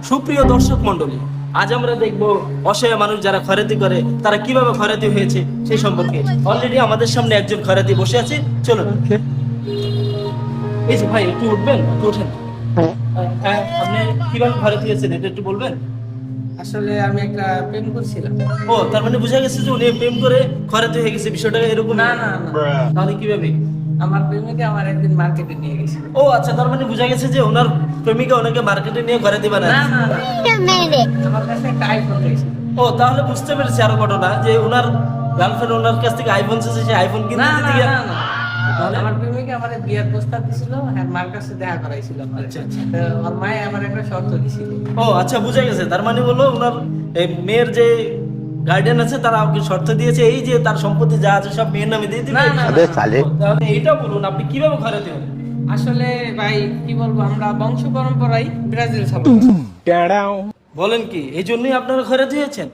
সুপ্রিয় দর্শক মন্ডলী, আজ আমরা দেখব অসহায় মানুষ যারা খয়রাতি করে তারা কিভাবে খয়রাতি হয়েছে সেই সম্পর্কে। অলরেডি আমাদের সামনে একজন খয়রাতি বসে আছে, চলুন। এই যে ভাই, একটু উঠবেন, একটু ওঠেন। হ্যাঁ, আপনি কিভাবে খয়রাতি হয়েছেন এটা একটু বলবেন? আসলে আমি একটা প্রেম করছিলাম। ও, তার মানে বোঝা গেছে যে উনি প্রেম করে খয়রাতি হয়ে গেছে, বিষয়টা এরকম? না না না, তাহলে কিভাবে? আমার প্রেমিকা আমার একদিন মার্কেটে নিয়ে গেছিল। ও আচ্ছা, তার মানে বোঝা গেছে যে ওনার প্রেমিকা ওনাকে মার্কেটে নিয়ে খয়রাতি বানায়। না না না, আমার কাছে একটা আইফোন দিয়েছিল। ও, তাহলে বুঝতে পেরেছি আরো ঘটনা, যে ওনার গার্লফ্রেন্ড ওনার কাছ থেকে আইফোন চেয়েছে, সেই আইফোন কিনে না দিতে না গিয়ে। না না, তাহলে? আমার প্রেমিকা আমার বিয়ের প্রস্তাব দিছিল, হ্যাঁ মার কাছে দেখা করাইছিল। আচ্ছা, আচ্ছা। তো ওর মায়ে আমার একটা শর্ত দিছিল। ও আচ্ছা, বুঝা গেছে। তার মানে হলো ওনার এই মেয়ের যে গার্ডিয়ান আছে তারা ওকে শর্ত দিয়েছে এই যে তার সম্পত্তি যা আছে সব মেয়ের নামে দিয়ে দিবে। না, না, अबे না। साले তাহলে এইটা বলুন, আপনি কিভাবে খয়রাতি হলেন? আসলে ভাই কি বলবো, আমরা বংশ পরম্পরায় ব্রাজিল ছাপা। বলেন কি, এই জন্যই আপনারা খয়রাতি হয়েছেন?